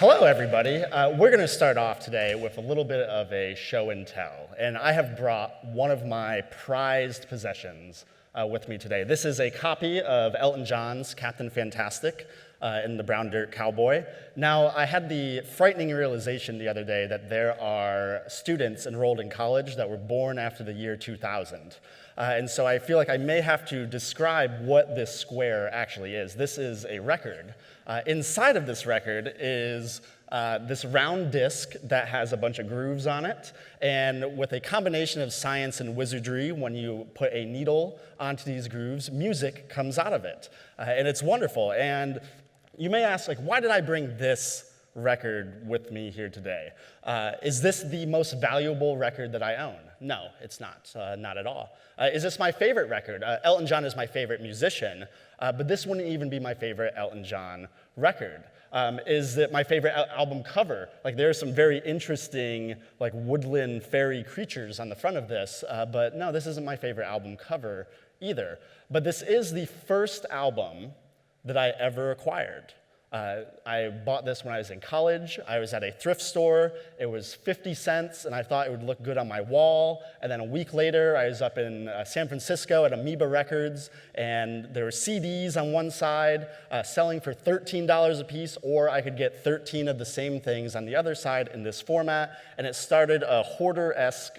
Hello, everybody. We're going to start off today with a little bit of a show and tell, and I have brought one of my prized possessions with me today. This is a copy of Elton John's Captain Fantastic in the Brown Dirt Cowboy. Now, I had the frightening realization the other day that there are students enrolled in college that were born after the year 2000. And so I feel like I may have to describe what this square actually is. This is a record. Inside of this record is this round disc that has a bunch of grooves on it, and with a combination of science and wizardry, when you put a needle onto these grooves, music comes out of it. And it's wonderful. And you may ask, why did I bring this record with me here today? Is this the most valuable record that I own? No, it's not at all. Is this my favorite record? Elton John is my favorite musician, but this wouldn't even be my favorite Elton John record. Is it my favorite album cover? There are some very interesting woodland fairy creatures on the front of this, but no, this isn't my favorite album cover either. But this is the first album that I ever acquired. I bought this when I was in college. I was at a thrift store. It was 50 cents, and I thought it would look good on my wall. And then a week later, I was up in San Francisco at Amoeba Records, and there were CDs on one side selling for $13 a piece, or I could get 13 of the same things on the other side in this format. And it started a hoarder-esque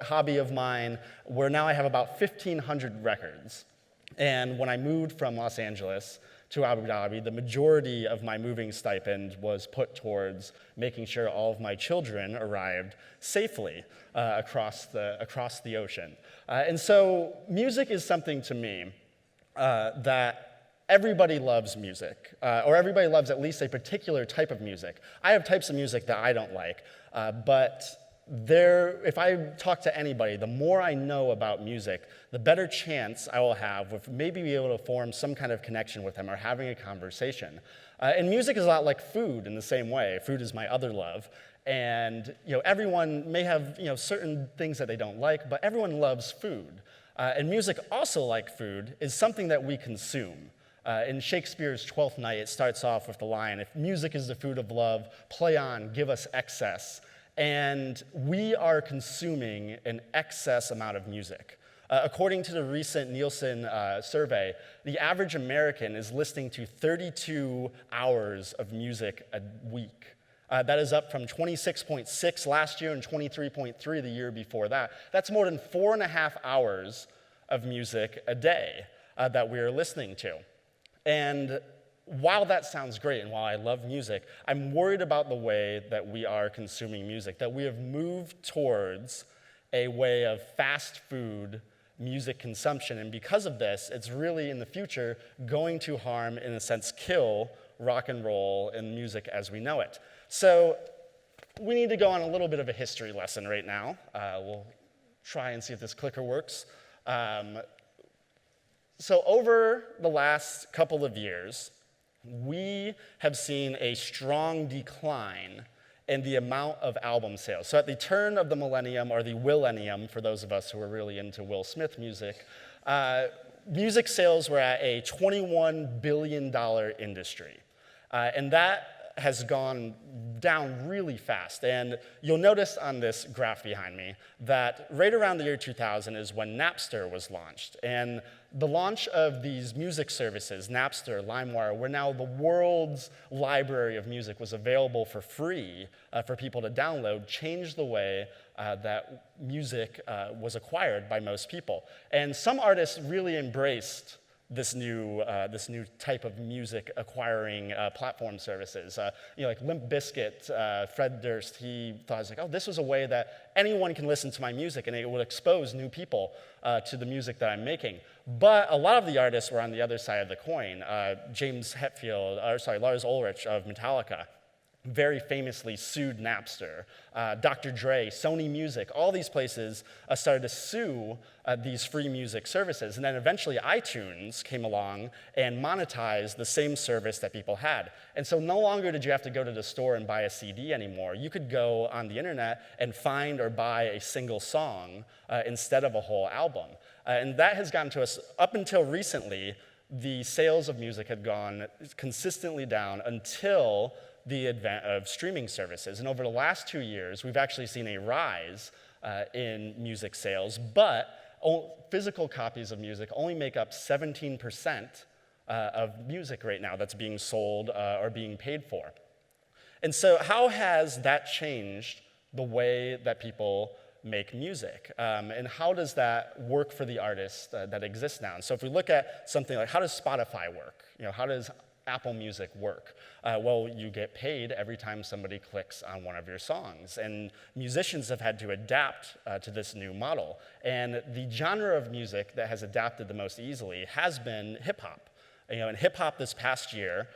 hobby of mine, where now I have about 1,500 records. And when I moved from Los Angeles to Abu Dhabi, the majority of my moving stipend was put towards making sure all of my children arrived safely across the ocean. And so music is something to me that everybody loves music, or everybody loves at least a particular type of music. I have types of music that I don't like, but if I talk to anybody, the more I know about music, the better chance I will have with maybe be able to form some kind of connection with them or having a conversation. And music is a lot like food in the same way. Food is my other love. And everyone may have certain things that they don't like, but everyone loves food. And music, also like food, is something that we consume. In Shakespeare's Twelfth Night, it starts off with the line, "If music is the food of love, play on, give us excess." And we are consuming an excess amount of music. According to the recent Nielsen survey, the average American is listening to 32 hours of music a week. That is up from 26.6 last year and 23.3 the year before that. That's more than 4.5 hours of music a day that we are listening to. And while that sounds great and while I love music, I'm worried about the way that we are consuming music, that we have moved towards a way of fast food music consumption. And because of this, it's really in the future going to harm, in a sense, kill rock and roll and music as we know it. So we need to go on a little bit of a history lesson right now. We'll try and see if this clicker works. So over the last couple of years, we have seen a strong decline in the amount of album sales. So at the turn of the millennium, or the Willennium, for those of us who are really into Will Smith music, music sales were at a $21 billion industry. And that has gone down really fast. And you'll notice on this graph behind me that right around the year 2000 is when Napster was launched. And the launch of these music services, Napster, LimeWire, where now the world's library of music was available for free for people to download, changed the way that music was acquired by most people. And some artists really embraced this new type of music acquiring platform services. Like Limp Bizkit, Fred Durst, he thought, oh, this was a way that anyone can listen to my music and it would expose new people to the music that I'm making. But a lot of the artists were on the other side of the coin. Lars Ulrich of Metallica very famously sued Napster. Dr. Dre, Sony Music, all these places started to sue these free music services. And then eventually iTunes came along and monetized the same service that people had. And so no longer did you have to go to the store and buy a CD anymore. You could go on the internet and find or buy a single song instead of a whole album. And that has gotten to us up until recently. The sales of music had gone consistently down until the advent of streaming services. And over the last 2 years, we've actually seen a rise in music sales, but physical copies of music only make up 17% of music right now that's being sold or being paid for. And so how has that changed the way that people make music? And how does that work for the artists that exist now? And so if we look at something like, how does Spotify work? How does Apple Music work? Well, you get paid every time somebody clicks on one of your songs. And musicians have had to adapt to this new model. And the genre of music that has adapted the most easily has been hip hop. And hip hop this past year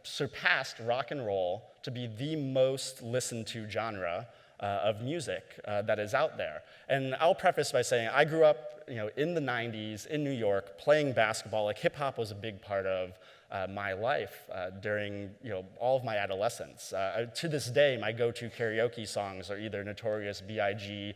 surpassed rock and roll to be the most listened to genre of music that is out there. And I'll preface by saying I grew up in the 90s in New York playing basketball. Like hip hop was a big part of my life during all of my adolescence. To this day, my go-to karaoke songs are either Notorious B.I.G.,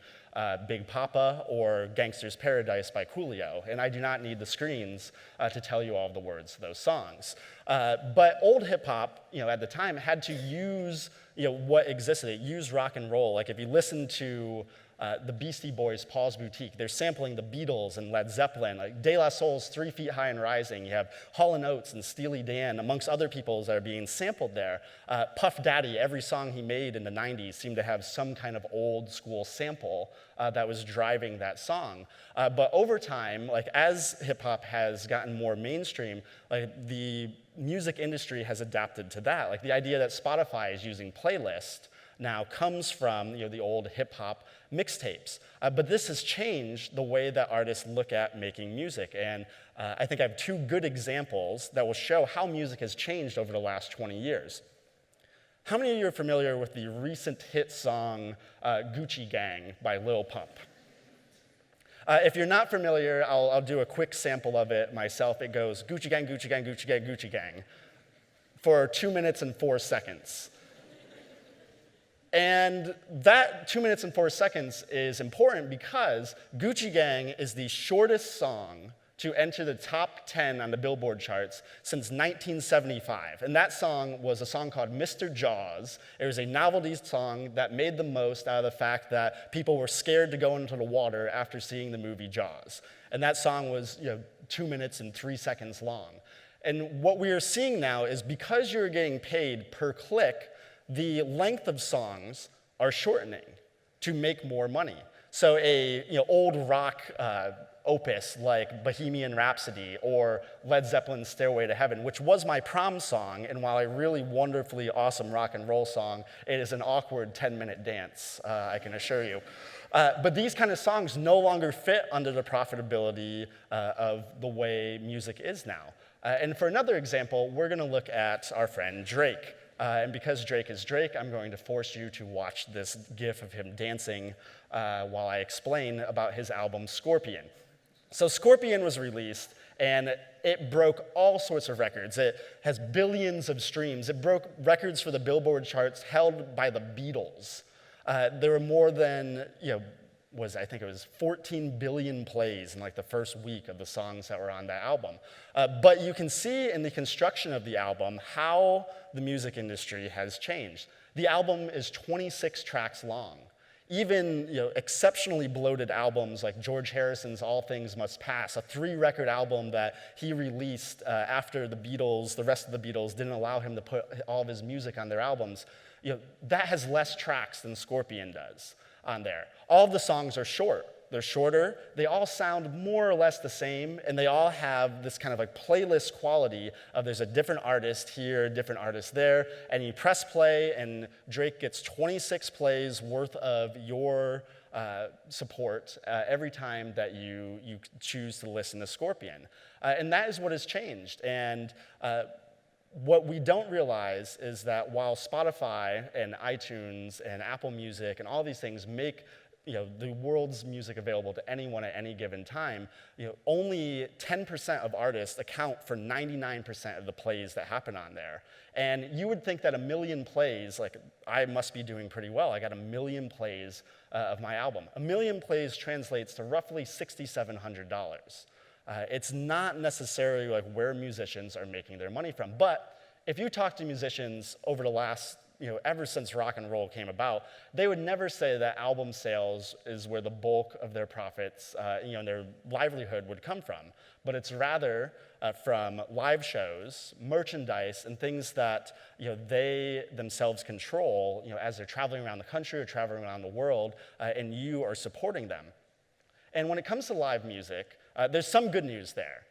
Big Papa, or Gangster's Paradise by Coolio. And I do not need the screens to tell you all of the words to those songs. But old hip hop, at the time, had to use what existed. It used rock and roll. Like if you listen to the Beastie Boys' Paul's Boutique, they're sampling the Beatles and Led Zeppelin. Like De La Soul's 3 Feet High and Rising. You have Hall & Oates and Steely Dan, amongst other peoples that are being sampled there. Puff Daddy, every song he made in the 90s seemed to have some kind of old school sample that was driving that song. But over time, like as hip hop has gotten more mainstream, like the music industry has adapted to that. Like the idea that Spotify is using playlist now comes from the old hip hop mixtapes. But this has changed the way that artists look at making music. And I think I have 2 good examples that will show how music has changed over the last 20 years. How many of you are familiar with the recent hit song Gucci Gang by Lil Pump? If you're not familiar, I'll do a quick sample of it myself. It goes, Gucci gang, Gucci gang, Gucci gang, Gucci gang, for 2 minutes and 4 seconds. And that 2 minutes and 4 seconds is important because Gucci Gang is the shortest song to enter the top 10 on the Billboard charts since 1975. And that song was a song called Mr. Jaws. It was a novelty song that made the most out of the fact that people were scared to go into the water after seeing the movie Jaws. And that song was 2 minutes and 3 seconds long. And what we are seeing now is because you're getting paid per click, the length of songs are shortening to make more money. So a old rock opus like Bohemian Rhapsody or Led Zeppelin's Stairway to Heaven, which was my prom song, and while a really wonderfully awesome rock and roll song, it is an awkward 10-minute dance, I can assure you. But these kind of songs no longer fit under the profitability of the way music is now. And for another example, we're going to look at our friend Drake. And because Drake is Drake, I'm going to force you to watch this gif of him dancing while I explain about his album Scorpion. So Scorpion was released, and it broke all sorts of records. It has billions of streams. It broke records for the Billboard charts held by the Beatles. There were more than, I think it was 14 billion plays in like the first week of the songs that were on that album. But you can see in the construction of the album how the music industry has changed. The album is 26 tracks long. Even exceptionally bloated albums like George Harrison's All Things Must Pass, a 3-record album that he released after the Beatles, the rest of the Beatles, didn't allow him to put all of his music on their albums, that has less tracks than Scorpion does on there. All of the songs are short. They're shorter. They all sound more or less the same, and they all have this kind of like playlist quality of there's a different artist here, different artist there, and you press play, and Drake gets 26 plays worth of your support every time that you choose to listen to Scorpion. And that is what has changed. And what we don't realize is that while Spotify and iTunes and Apple Music and all these things make the world's music available to anyone at any given time, only 10% of artists account for 99% of the plays that happen on there. And you would think that 1 million plays, like I must be doing pretty well. I got 1 million plays of my album. 1 million plays translates to roughly $6,700. It's not necessarily like where musicians are making their money from, but if you talk to musicians over the last, ever since rock and roll came about, they would never say that album sales is where the bulk of their profits, their livelihood would come from. But it's rather from live shows, merchandise, and things that they themselves control as they're traveling around the country or traveling around the world, and you are supporting them. And when it comes to live music, there's some good news there.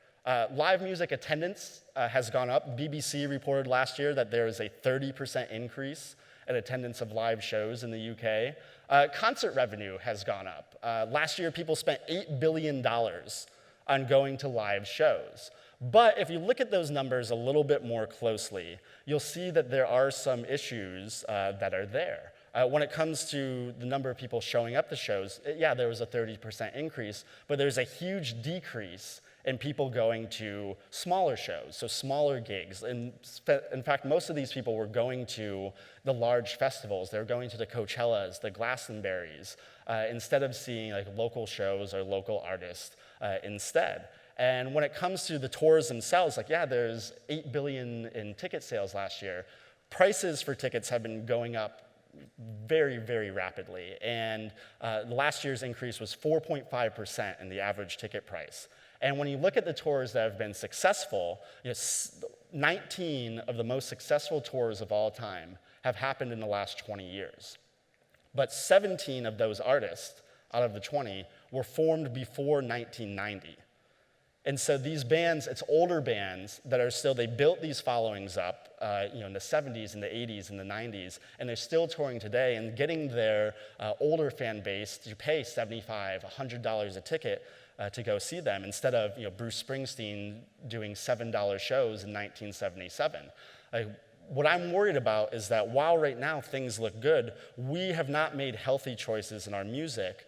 Live music attendance has gone up. BBC reported last year that there is a 30% increase in attendance of live shows in the UK. Concert revenue has gone up. Last year, people spent $8 billion on going to live shows. But if you look at those numbers a little bit more closely, you'll see that there are some issues that are there. When it comes to the number of people showing up to shows, there was a 30% increase, but there's a huge decrease in people going to smaller shows, so smaller gigs. And in fact, most of these people were going to the large festivals. They were going to the Coachellas, the Glastonburys, instead of seeing local shows or local artists instead. And when it comes to the tours themselves, there's $8 billion in ticket sales last year. Prices for tickets have been going up very, very rapidly. And last year's increase was 4.5% in the average ticket price. And when you look at the tours that have been successful, 19 of the most successful tours of all time have happened in the last 20 years. But 17 of those artists out of the 20 were formed before 1990. And so these bands, it's older bands that are still, they built these followings up in the 70s and the 80s and the 90s, and they're still touring today and getting their older fan base to pay $75, $100 a ticket to go see them, instead of Bruce Springsteen doing $7 shows in 1977. What I'm worried about is that while right now things look good, we have not made healthy choices in our music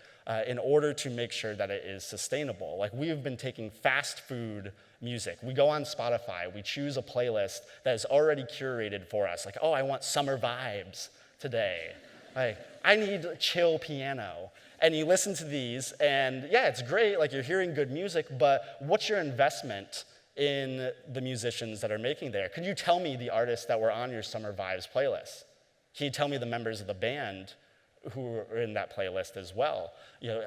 in order to make sure that it is sustainable. We have been taking fast food music. We go on Spotify, we choose a playlist that is already curated for us. Oh, I want summer vibes today. I need chill piano. And you listen to these, and it's great, you're hearing good music, but what's your investment in the musicians that are making there? Could you tell me the artists that were on your Summer Vibes playlist? Can you tell me the members of the band who are in that playlist as well?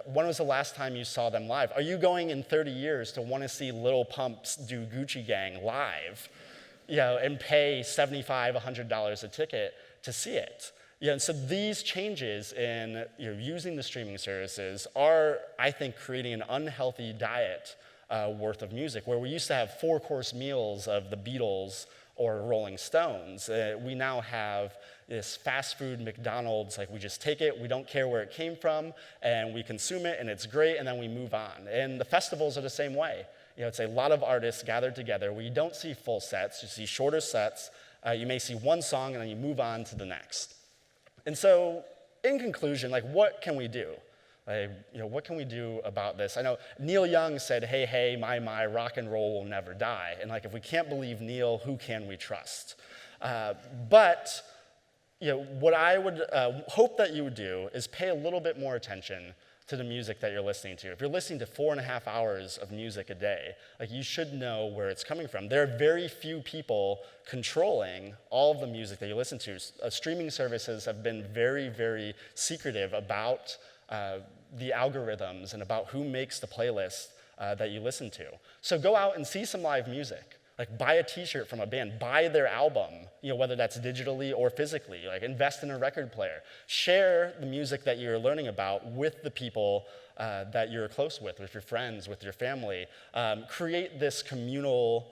When was the last time you saw them live? Are you going in 30 years to want to see Lil Pump's do Gucci Gang live, and pay $75, $100 a ticket to see it? And so these changes in using the streaming services are, I think, creating an unhealthy diet worth of music. Where we used to have 4-course meals of the Beatles or Rolling Stones, we now have this fast food McDonald's, we just take it, we don't care where it came from, and we consume it, and it's great, and then we move on. And the festivals are the same way. It's a lot of artists gathered together where you don't see full sets, you see shorter sets, you may see one song, and then you move on to the next. And so, in conclusion, what can we do? What can we do about this? I know Neil Young said, hey, hey, my, rock and roll will never die. And if we can't believe Neil, who can we trust? But what I would hope that you would do is pay a little bit more attention to the music that you're listening to. If you're listening to 4.5 hours of music a day, you should know where it's coming from. There are very few people controlling all of the music that you listen to. Streaming services have been very, very secretive about the algorithms and about who makes the playlist that you listen to. So go out and see some live music. Buy a t-shirt from a band, buy their album, whether that's digitally or physically, invest in a record player. Share the music that you're learning about with the people that you're close with your friends, with your family. Create this communal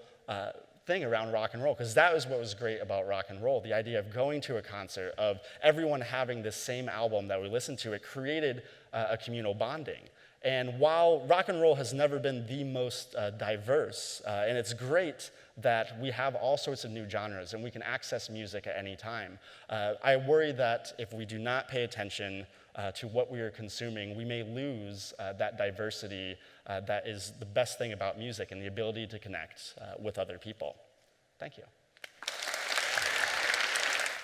thing around rock and roll, because that was what was great about rock and roll. The idea of going to a concert, of everyone having this same album that we listened to, it created a communal bonding. And while rock and roll has never been the most diverse, and it's great that we have all sorts of new genres and we can access music at any time, I worry that if we do not pay attention to what we are consuming, we may lose that diversity that is the best thing about music and the ability to connect with other people. Thank you.